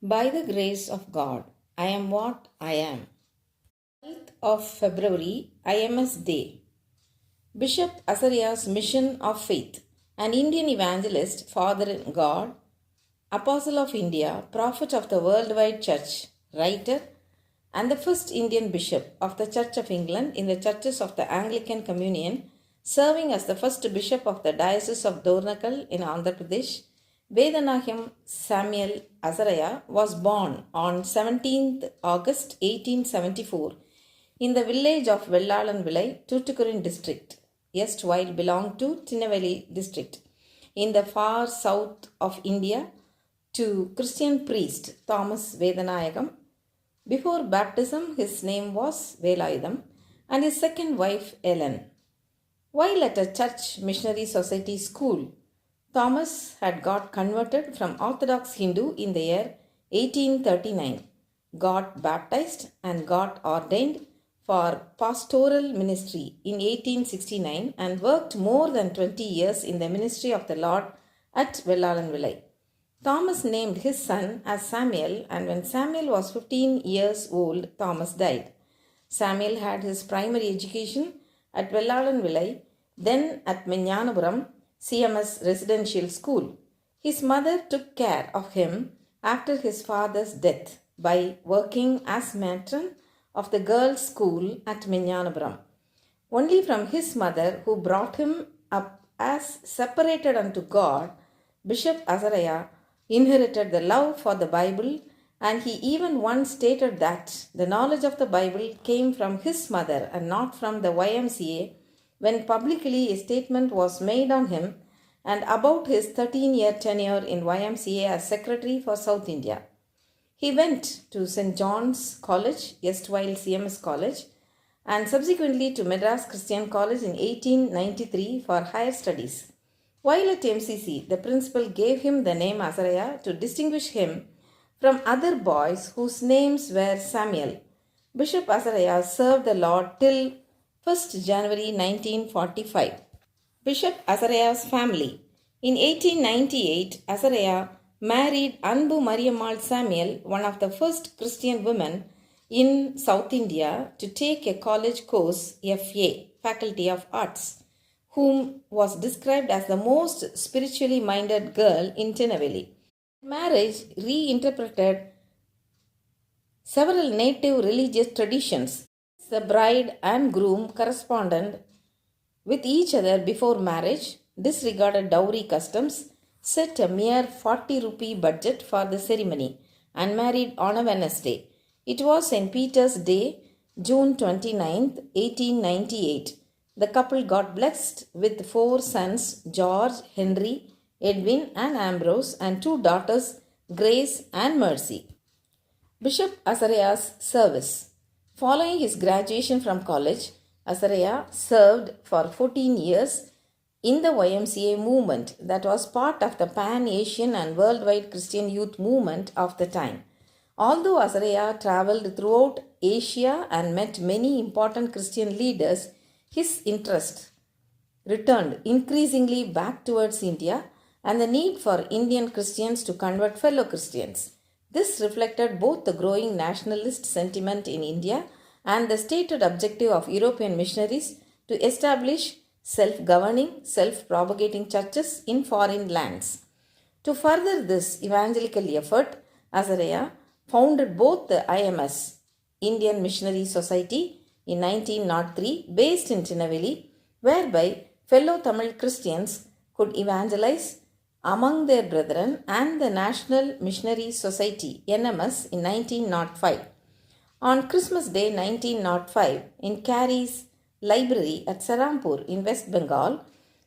By the grace of God, I am what I am. 12th of February, IMS Day. Bishop Azariah's mission of faith, an Indian evangelist, father in God, apostle of India, prophet of the worldwide church, writer, and the first Indian bishop of the Church of England in the churches of the Anglican Communion, serving as the first bishop of the Diocese of Dornakal in Andhra Pradesh. Vedanaham Samuel Azariah was born on 17th August 1874 in the village of Vellalanvilai, Tuticorin district, erstwhile belonged to Tinnevelly district, in the far south of India, to Christian priest Thomas Vedanayagam. Before baptism, his name was Velayudam, and his second wife Ellen. While at a church missionary society school, Thomas had got converted from Orthodox Hindu in the year 1839, got baptized and got ordained for pastoral ministry in 1869 and worked more than 20 years in the ministry of the Lord at Vellalanvilai. Thomas named his son as Samuel, and when Samuel was 15 years old, Thomas died. Samuel had his primary education at Vellalanvilai, then at Minyanapuram CMS residential school. His mother took care of him after his father's death by working as matron of the girls' school at Minyanapuram. Only from his mother, who brought him up as separated unto God, Bishop Azariah inherited the love for the Bible, and he even once stated that the knowledge of the Bible came from his mother and not from the YMCA, when publicly a statement was made on him and about his 13-year tenure in YMCA as Secretary for South India. He went to St. John's College, erstwhile CMS College, and subsequently to Madras Christian College in 1893 for higher studies. While at MCC, the principal gave him the name Azariah to distinguish him from other boys whose names were Samuel. Bishop Azariah served the Lord till 1st January 1945. Bishop Azariah's family. In 1898, Azariah married Anbu Mariammal Samuel, one of the first Christian women in South India to take a college course, FA, Faculty of Arts, whom was described as the most spiritually minded girl in Tinnevelly. Marriage reinterpreted several native religious traditions. The bride and groom corresponded with each other before marriage, disregarded dowry customs, set a mere 40 rupee budget for the ceremony, and married on a Wednesday. It was St. Peter's Day, June 29, 1898. The couple got blessed with 4 sons, George, Henry, Edwin, and Ambrose, and 2 daughters, Grace and Mercy. Bishop Azariah's service. Following his graduation from college, Azariah served for 14 years in the YMCA movement that was part of the Pan-Asian and worldwide Christian youth movement of the time. Although Azariah traveled throughout Asia and met many important Christian leaders, his interest returned increasingly back towards India and the need for Indian Christians to convert fellow Christians. This reflected both the growing nationalist sentiment in India and the stated objective of European missionaries to establish self-governing, self-propagating churches in foreign lands. To further this evangelical effort, Azariah founded both the IMS, Indian Missionary Society, in 1903, based in Tinnevelly, whereby fellow Tamil Christians could evangelize among their brethren, and the National Missionary Society, NMS, in 1905. On Christmas Day 1905, in Carey's library at Serampur in West Bengal,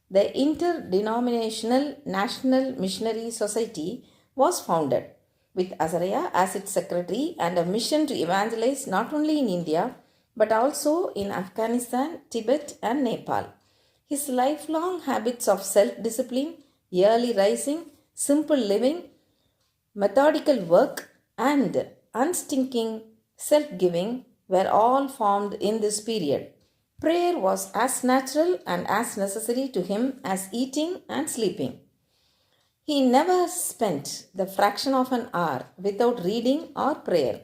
the Interdenominational National Missionary Society was founded, with Azariah as its secretary and a mission to evangelize not only in India but also in Afghanistan, Tibet, and Nepal. His lifelong habits of self-discipline, early rising, simple living, methodical work, and unstinking self-giving were all formed in this period. Prayer was as natural and as necessary to him as eating and sleeping. He never spent the fraction of an hour without reading or prayer.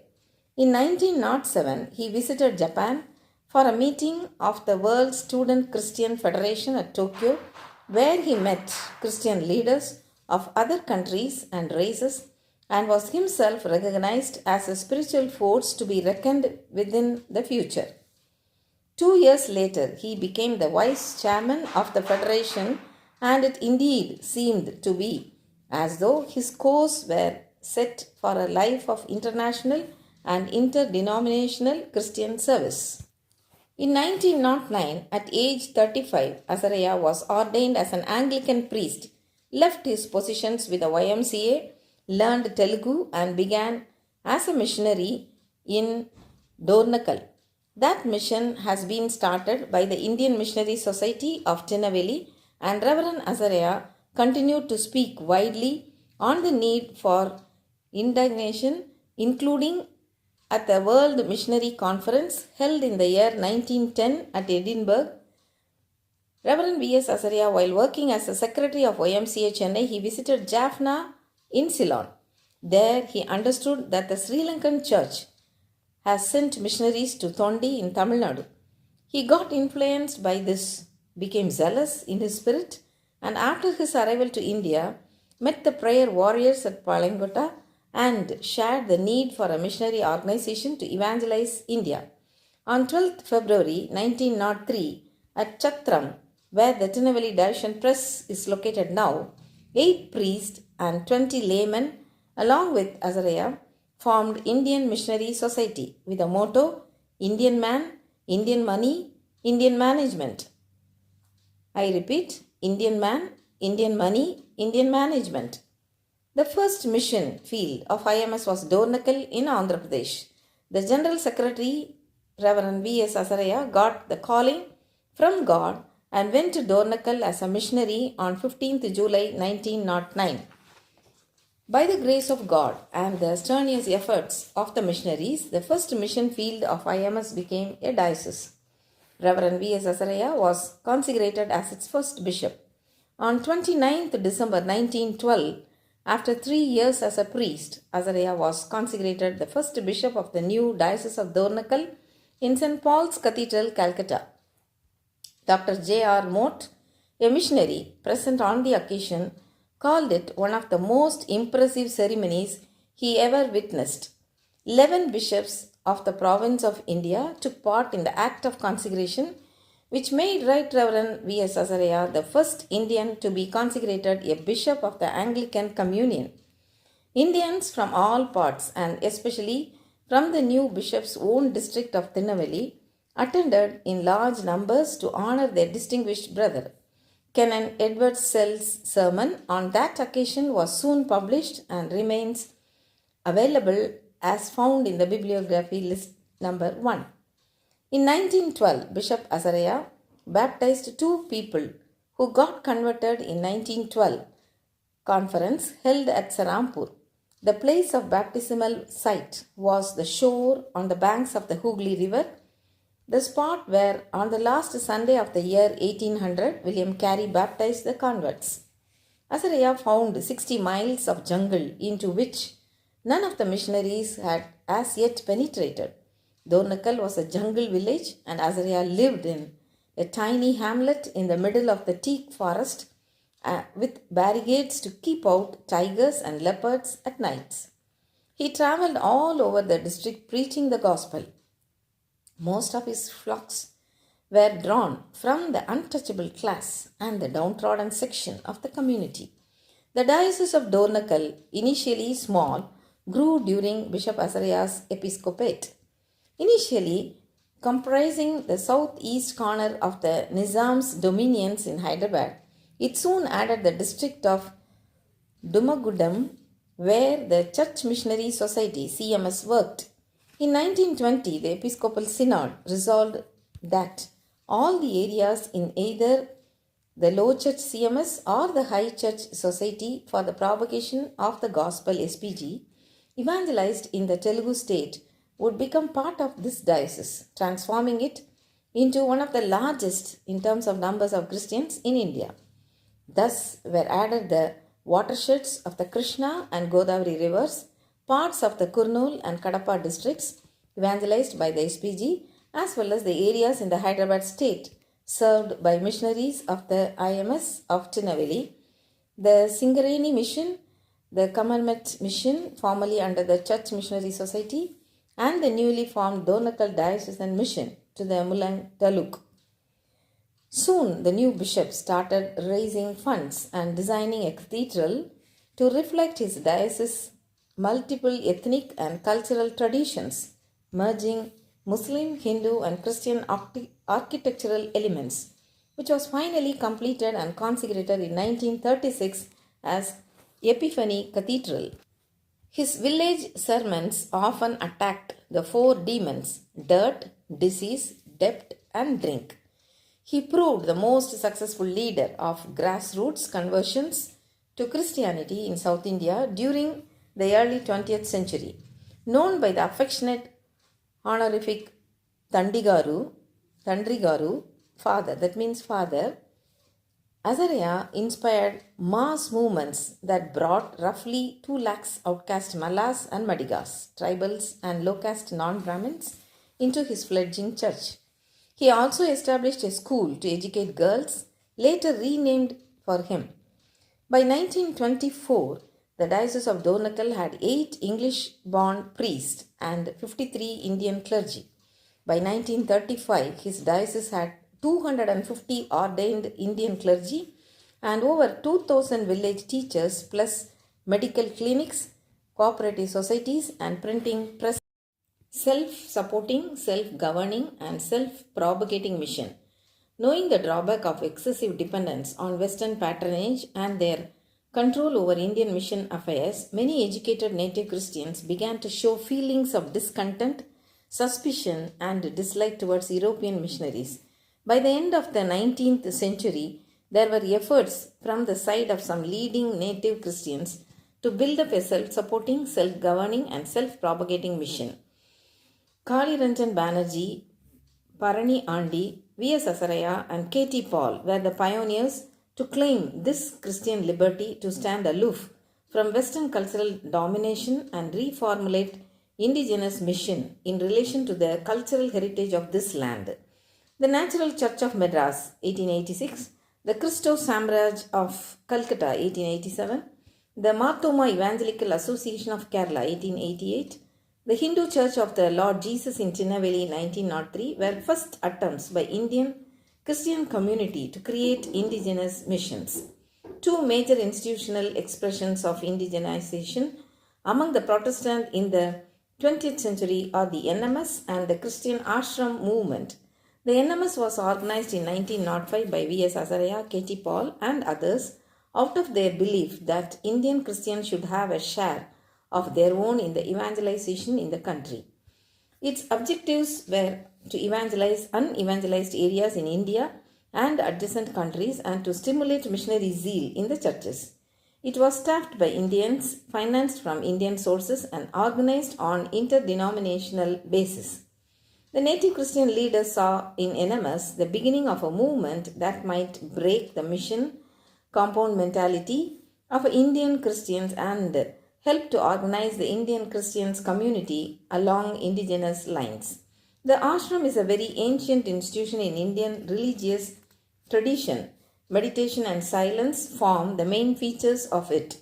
In 1907, he visited Japan for a meeting of the World Student Christian Federation at Tokyo, where he met Christian leaders of other countries and races and was himself recognized as a spiritual force to be reckoned with in the future. 2 years later, he became the vice chairman of the federation, and it indeed seemed to be as though his course were set for a life of international and interdenominational Christian service. In 1909, at age 35, Azariah was ordained as an Anglican priest, left his positions with the YMCA, learned Telugu, and began as a missionary in Dornakal. That mission has been started by the Indian Missionary Society of Tinnevelly, and Reverend Azariah continued to speak widely on the need for indignation, including at the World Missionary Conference held in the year 1910 at Edinburgh. Reverend V.S. Azariah, while working as the secretary of YMCA Chennai, he visited Jaffna in Ceylon. There he understood that the Sri Lankan church has sent missionaries to Tondi in Tamil Nadu. He got influenced by this, became zealous in his spirit, and after his arrival to India, met the prayer warriors at Palangotta and shared the need for a missionary organization to evangelize India. On 12th February 1903, at Chatram, where the Tinnevelly Darshan Press is located now, 8 priests and 20 laymen, along with Azariah, formed Indian Missionary Society with the motto Indian Man, Indian Money, Indian Management. I repeat, Indian Man, Indian Money, Indian Management. The first mission field of IMS was Dornakal in Andhra Pradesh. The General Secretary, Reverend V.S. Azariah, got the calling from God and went to Dornakal as a missionary on 15th July 1909. By the grace of God and the strenuous efforts of the missionaries, the first mission field of IMS became a diocese. Reverend V.S. Azariah was consecrated as its first bishop. On 29th December 1912, after 3 years as a priest, Azariah was consecrated the first bishop of the new diocese of Dornakal in St. Paul's Cathedral, Calcutta. Dr. J.R. Mote, a missionary present on the occasion, called it one of the most impressive ceremonies he ever witnessed. 11 bishops of the province of India took part in the act of consecration, which made Right Reverend V.S. Azariah the first Indian to be consecrated a bishop of the Anglican Communion. Indians from all parts, and especially from the new bishop's own district of Tinnevelly, attended in large numbers to honor their distinguished brother. Canon Edward Sell's sermon on that occasion was soon published and remains available as found in the bibliography list number 1. In 1912, Bishop Azariah baptized 2 people who got converted in 1912 conference held at Sarampur. The place of baptismal site was the shore on the banks of the Hooghly River, the spot where on the last Sunday of the year 1800 William Carey baptized the converts. Azariah found 60 miles of jungle into which none of the missionaries had as yet penetrated. Dornakal was a jungle village, and Azariah lived in a tiny hamlet in the middle of the teak forest with barricades to keep out tigers and leopards at nights. He traveled all over the district preaching the gospel. Most of his flocks were drawn from the untouchable class and the downtrodden section of the community. The diocese of Dornakal, initially small, grew during Bishop Azariah's episcopate. Initially comprising the southeast corner of the Nizam's dominions in Hyderabad, it soon added the district of Dumagudam, where the Church Missionary Society (CMS) worked. In 1920, the Episcopal Synod resolved that all the areas in either the Low Church CMS or the High Church Society for the Propagation of the Gospel (SPG) evangelized in the Telugu state would become part of this diocese, transforming it into one of the largest in terms of numbers of Christians in India. Thus were added the watersheds of the Krishna and Godavari rivers, parts of the Kurnool and Kadapa districts evangelized by the SPG, as well as the areas in the Hyderabad state served by missionaries of the IMS of Tinaveli, the Singareni mission, the Kamalmet mission formerly under the Church Missionary Society, and the newly formed Donakal Diocesan Mission to the Mulang Taluk. Soon the new bishop started raising funds and designing a cathedral to reflect his diocese's multiple ethnic and cultural traditions, merging Muslim, Hindu and Christian architectural elements, which was finally completed and consecrated in 1936 as Epiphany Cathedral. His village sermons often attacked the four demons: dirt, disease, debt and drink. He proved the most successful leader of grassroots conversions to Christianity in South India during the early 20th century. Known by the affectionate honorific Tandrigaru, father, that means father, Azariah inspired mass movements that brought roughly 2 lakhs outcast Mallas and Madigas, tribals and low-caste non-Brahmins into his fledgling church. He also established a school to educate girls, later renamed for him. By 1924, the Diocese of Donakal had 8 English-born priests and 53 Indian clergy. By 1935, his diocese had 250 ordained Indian clergy and over 2,000 village teachers plus medical clinics, cooperative societies and printing press. Self-supporting, self-governing and self-propagating mission. Knowing the drawback of excessive dependence on Western patronage and their control over Indian mission affairs, many educated native Christians began to show feelings of discontent, suspicion and dislike towards European missionaries. By the end of the 19th century, there were efforts from the side of some leading native Christians to build up a self-supporting, self-governing and self-propagating mission. Kali Ranjan Banerjee, Parani Andi, V.S. Azariah and K.T. Paul were the pioneers to claim this Christian liberty to stand aloof from Western cultural domination and reformulate indigenous mission in relation to the cultural heritage of this land. The Natural Church of Madras, 1886, the Christo Samraj of Calcutta, 1887, the Marthoma Evangelical Association of Kerala, 1888, the Hindu Church of the Lord Jesus in Tinaveli, 1903, were first attempts by Indian Christian community to create indigenous missions. Two major institutional expressions of indigenization among the Protestant in the 20th century are the NMS and the Christian Ashram movement. The NMS was organized in 1905 by V.S. Azariah, K.T. Paul and others out of their belief that Indian Christians should have a share of their own in the evangelization in the country. Its objectives were to evangelize unevangelized areas in India and adjacent countries and to stimulate missionary zeal in the churches. It was staffed by Indians, financed from Indian sources and organized on interdenominational basis. The native Christian leaders saw in NMS the beginning of a movement that might break the mission compound mentality of Indian Christians and help to organize the Indian Christians community along indigenous lines. The ashram is a very ancient institution in Indian religious tradition. Meditation and silence form the main features of it.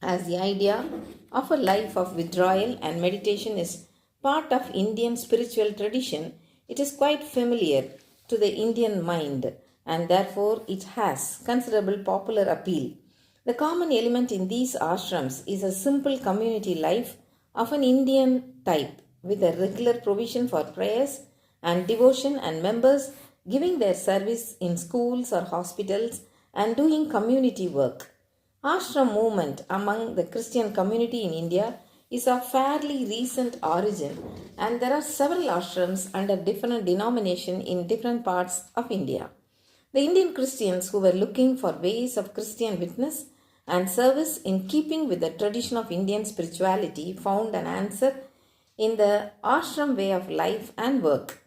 As the idea of a life of withdrawal and meditation is part of Indian spiritual tradition, it is quite familiar to the Indian mind and therefore it has considerable popular appeal. The common element in these ashrams is a simple community life of an Indian type with a regular provision for prayers and devotion and members giving their service in schools or hospitals and doing community work. Ashram movement among the Christian community in India is of fairly recent origin and there are several ashrams under different denomination in different parts of India. The Indian Christians who were looking for ways of Christian witness and service in keeping with the tradition of Indian spirituality found an answer in the ashram way of life and work.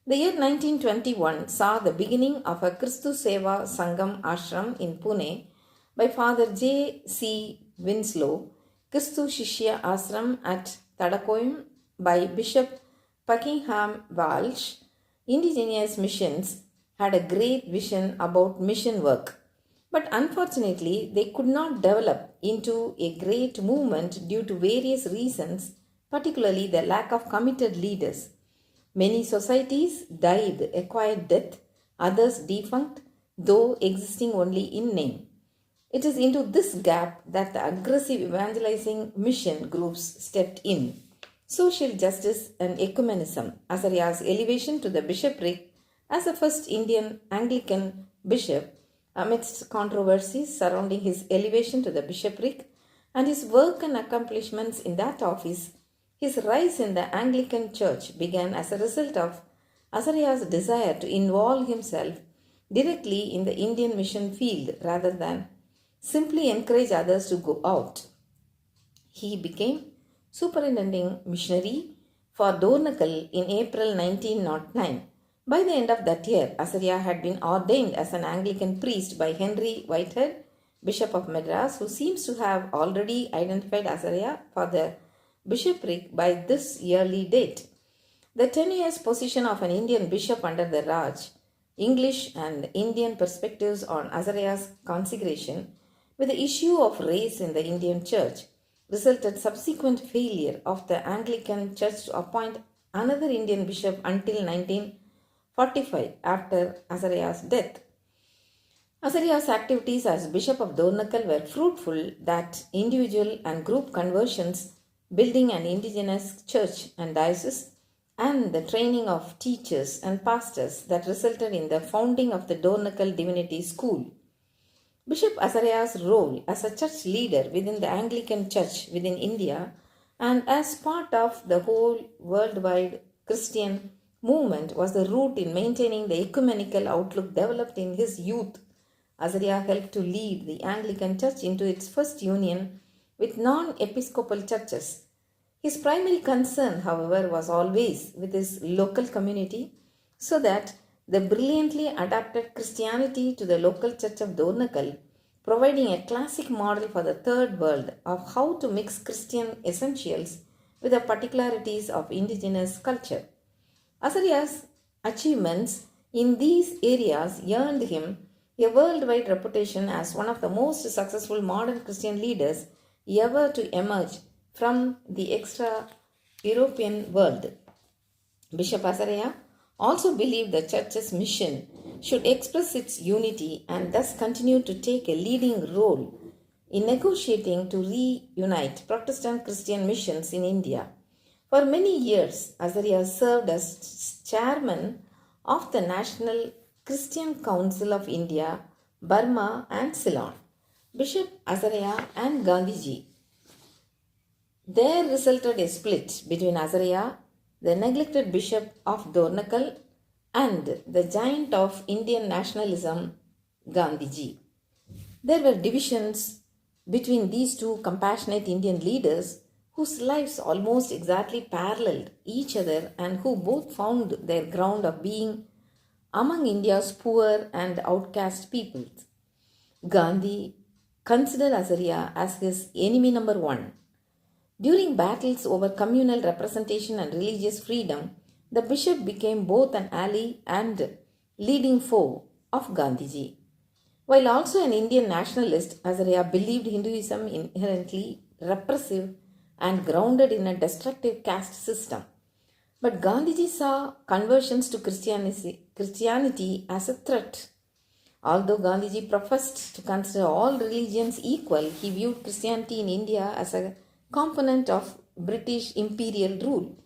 The year 1921 saw the beginning of a Christu Seva Sangam ashram in Pune by Father J. C. Winslow, Christu Shishya Ashram at Tadakoyam by Bishop Buckingham Walsh, indigenous missions had a great vision about mission work. But unfortunately, they could not develop into a great movement due to various reasons, particularly the lack of committed leaders. Many societies died, acquired death, others defunct, though existing only in name. It is into this gap that the aggressive evangelizing mission groups stepped in. Social justice and ecumenism, Azariah's elevation to the bishopric as the first Indian Anglican bishop, amidst controversies surrounding his elevation to the bishopric and his work and accomplishments in that office, his rise in the Anglican Church began as a result of Azariah's desire to involve himself directly in the Indian mission field rather than simply encourage others to go out. He became superintending missionary for Dornakal in April 1909. By the end of that year, Azariah had been ordained as an Anglican priest by Henry Whitehead, Bishop of Madras, who seems to have already identified Azariah for the bishopric by this yearly date. The tenuous position of an Indian bishop under the Raj, English and Indian perspectives on Azariah's consecration with the issue of race in the Indian Church resulted subsequent failure of the Anglican Church to appoint another Indian bishop until 1945 after Azariah's death. Azariah's activities as Bishop of Dornakal were fruitful that individual and group conversions, building an indigenous church and diocese, and the training of teachers and pastors that resulted in the founding of the Dornakal Divinity School. Bishop Azariah's role as a church leader within the Anglican Church within India and as part of the whole worldwide Christian movement was the root in maintaining the ecumenical outlook developed in his youth. Azariah helped to lead the Anglican Church into its first union with non-episcopal churches. His primary concern, however, was always with his local community, so that the brilliantly adapted Christianity to the local church of Dornakal, providing a classic model for the third world of how to mix Christian essentials with the particularities of indigenous culture. Azariah's achievements in these areas earned him a worldwide reputation as one of the most successful modern Christian leaders ever to emerge from the extra-European world. Bishop Azariah also believed the church's mission should express its unity and thus continue to take a leading role in negotiating to reunite Protestant Christian missions in India. For many years, Azariah served as chairman of the National Christian Council of India, Burma and Ceylon. Bishop Azariah and Gandhiji. There resulted a split between Azariah, the neglected bishop of Dornakal, and the giant of Indian nationalism, Gandhiji. There were divisions between these two compassionate Indian leaders whose lives almost exactly paralleled each other and who both found their ground of being among India's poor and outcast peoples. Gandhi considered Azariah as his enemy number one. During battles over communal representation and religious freedom, the bishop became both an ally and leading foe of Gandhiji. While also an Indian nationalist, Azariah believed Hinduism inherently repressive and grounded in a destructive caste system. But Gandhiji saw conversions to Christianity as a threat. Although Gandhiji professed to consider all religions equal, he viewed Christianity in India as a component of British imperial rule.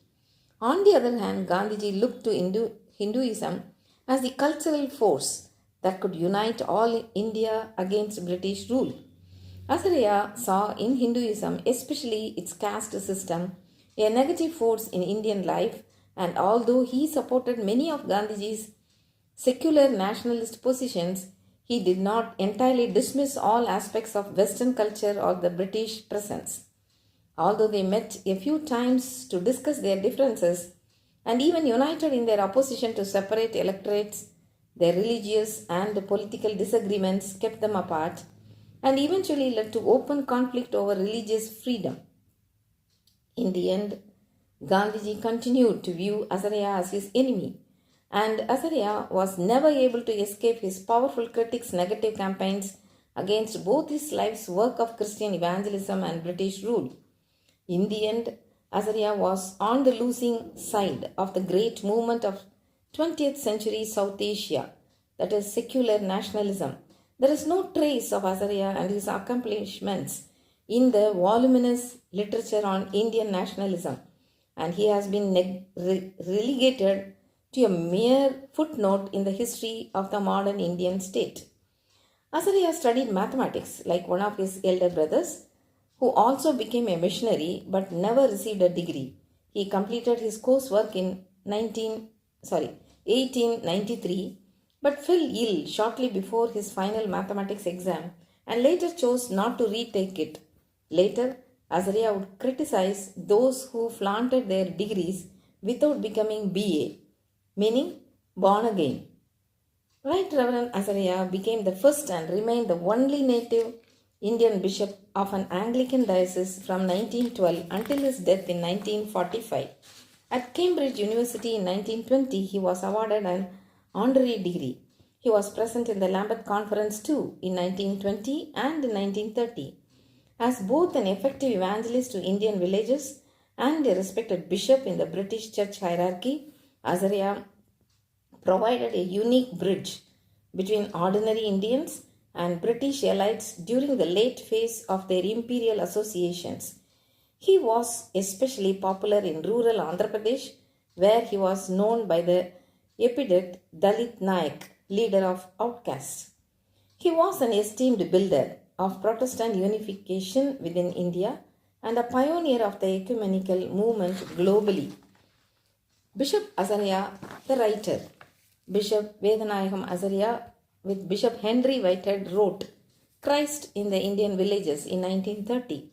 On the other hand, Gandhiji looked to Hinduism as the cultural force that could unite all India against British rule. Azariah saw in Hinduism, especially its caste system, a negative force in Indian life, and although he supported many of Gandhiji's secular nationalist positions, he did not entirely dismiss all aspects of Western culture or the British presence. Although they met a few times to discuss their differences and even united in their opposition to separate electorates, their religious and political disagreements kept them apart. and eventually led to open conflict over religious freedom. In the end, Gandhiji continued to view Azariah as his enemy, and Azariah was never able to escape his powerful critics' negative campaigns against both his life's work of Christian evangelism and British rule. In the end, Azariah was on the losing side of the great movement of 20th century South Asia, that is secular nationalism. There is no trace of Azariah and his accomplishments in the voluminous literature on Indian nationalism, and he has been relegated to a mere footnote in the history of the modern Indian state. Azariah studied mathematics like one of his elder brothers, who also became a missionary but never received a degree. He completed his coursework in 1893 but fell ill shortly before his final mathematics exam and later chose not to retake it. Later, Azariah would criticize those who flaunted their degrees without becoming BA, meaning born again. Right Reverend Azariah became the first and remained the only native Indian bishop of an Anglican diocese from 1912 until his death in 1945. At Cambridge University in 1920, he was awarded an honorary degree. He was present in the Lambeth Conference too in 1920 and 1930. As both an effective evangelist to Indian villages and a respected bishop in the British church hierarchy, Azariah provided a unique bridge between ordinary Indians and British elites during the late phase of their imperial associations. He was especially popular in rural Andhra Pradesh, where he was known by the epithet Dalit Nayak, leader of outcasts. He was an esteemed builder of Protestant unification within India and a pioneer of the ecumenical movement globally. Bishop Azariah, the writer, Bishop Vedanayagam Azariah with Bishop Henry Whitehead wrote Christ in the Indian Villages in 1930.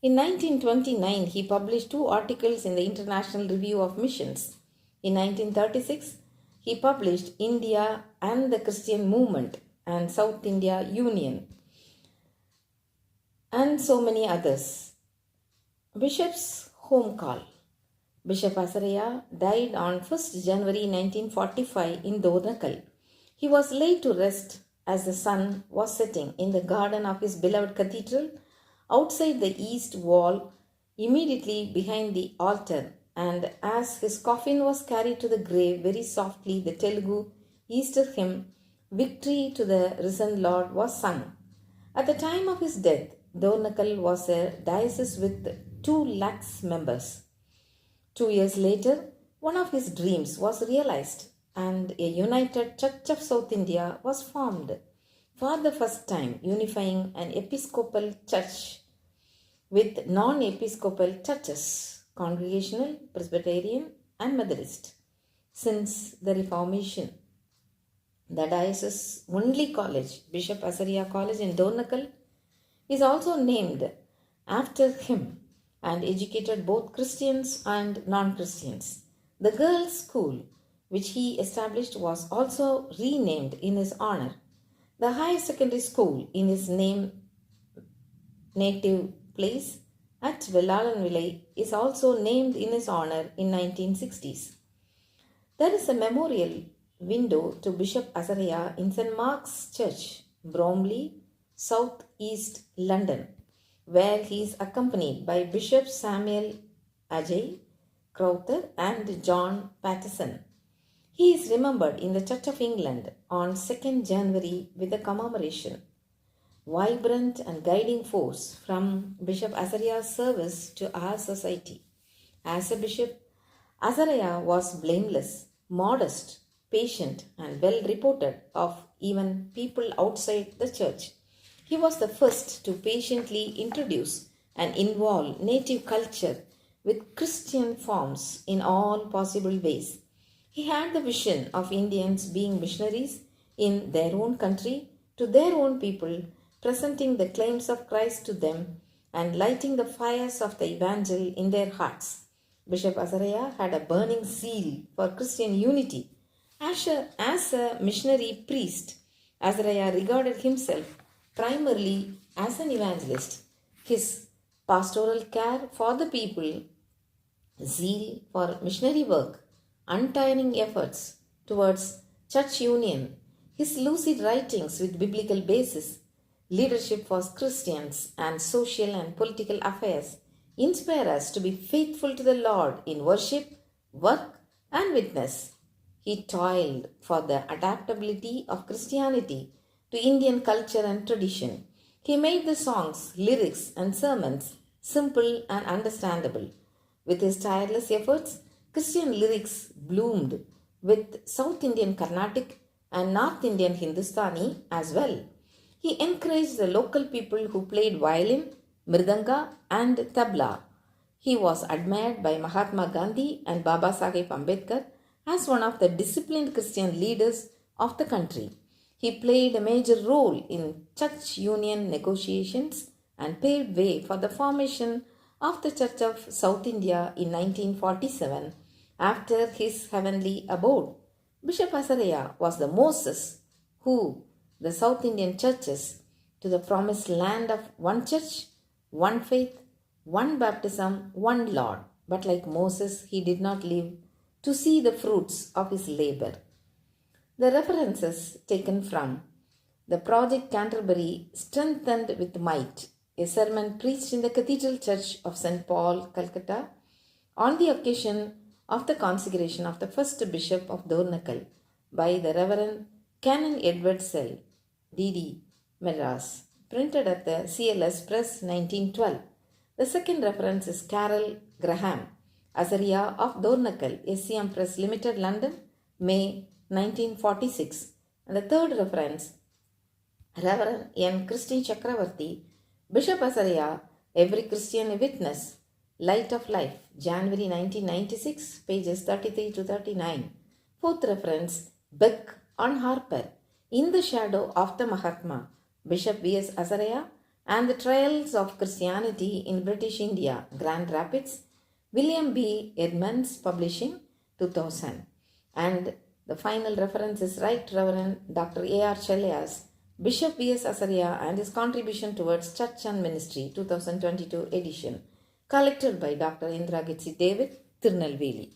In 1929, he published 2 articles in the International Review of Missions. In 1936, he published India and the Christian Movement and South India Union, and so many others. Bishop's Home Call. Bishop Azariah died on 1st January 1945 in Dornakal. He was laid to rest as the sun was setting in the garden of his beloved cathedral outside the east wall immediately behind the altar, and as his coffin was carried to the grave very softly, the Telugu Easter hymn Victory to the Risen Lord was sung. At the time of his death, Dornakal was a diocese with 2 lakhs members. 2 years later, one of his dreams was realized and a united Church of South India was formed, for the first time unifying an episcopal church with non-episcopal churches, Congregational, Presbyterian and Methodist, since the Reformation. The diocese's only college, Bishop Azariah College in Dornakal, is also named after him and educated both Christians and non-Christians. The girls' school, which he established, was also renamed in his honor. The higher secondary school in his native place at Vellalanvilai is also named in his honor in 1960s. There is a memorial window to Bishop Azariah in St. Mark's Church, Bromley, South East London, where he is accompanied by Bishop Samuel Ajay Crowther and John Patterson. He is remembered in the Church of England on 2nd January with a commemoration. Vibrant and guiding force from Bishop Azariah's service to our society. As a bishop, Azariah was blameless, modest, patient, and well reported of even people outside the church. He was the first to patiently introduce and involve native culture with Christian forms in all possible ways. He had the vision of Indians being missionaries in their own country to their own people, presenting the claims of Christ to them and lighting the fires of the evangel in their hearts. Bishop Azariah had a burning zeal for Christian unity. As a missionary priest, Azariah regarded himself primarily as an evangelist. His pastoral care for the people, zeal for missionary work, untiring efforts towards church union, his lucid writings with biblical basis, leadership for Christians, and social and political affairs inspire us to be faithful to the Lord in worship, work, and witness. He toiled for the adaptability of Christianity to Indian culture and tradition. He made the songs, lyrics, and sermons simple and understandable. With his tireless efforts, Christian lyrics bloomed with South Indian Carnatic and North Indian Hindustani as well. He encouraged the local people who played violin, mridanga, and tabla. He was admired by Mahatma Gandhi and Baba Saheb Ambedkar as one of the disciplined Christian leaders of the country. He played a major role in church union negotiations and paved way for the formation of the Church of South India in 1947 after his heavenly abode. Bishop Azariah was the Moses who the South Indian churches to the promised land of one church, one faith, one baptism, one Lord. But like Moses, he did not live to see the fruits of his labor. The references taken from the Project Canterbury Strengthened with Might, a sermon preached in the Cathedral Church of St. Paul, Calcutta, on the occasion of the consecration of the first Bishop of Dornakal by the Reverend Canon Edward Sell, D.D., Madras, printed at the CLS Press 1912. The second reference is Carol Graham, Azariah of Dornakal, SCM Press Limited, London, May 1946. And the third reference, Reverend N. Christine Chakravarti, Bishop Azariah, Every Christian a Witness, Light of Life, January 1996, pages 33 to 39. Fourth reference, Beck on Harper, In the Shadow of the Mahatma, Bp.VS Azariah, and the Trials of Christianity in British India, Grand Rapids, William B. Edmonds Publishing, 2000. And the final reference is Right Reverend Dr. A.R. Chelias, Bp.VS Azariah and his contribution towards Church and Ministry, 2022 edition, collected by Dr. IndraGetzyDavid, Tirunelveli.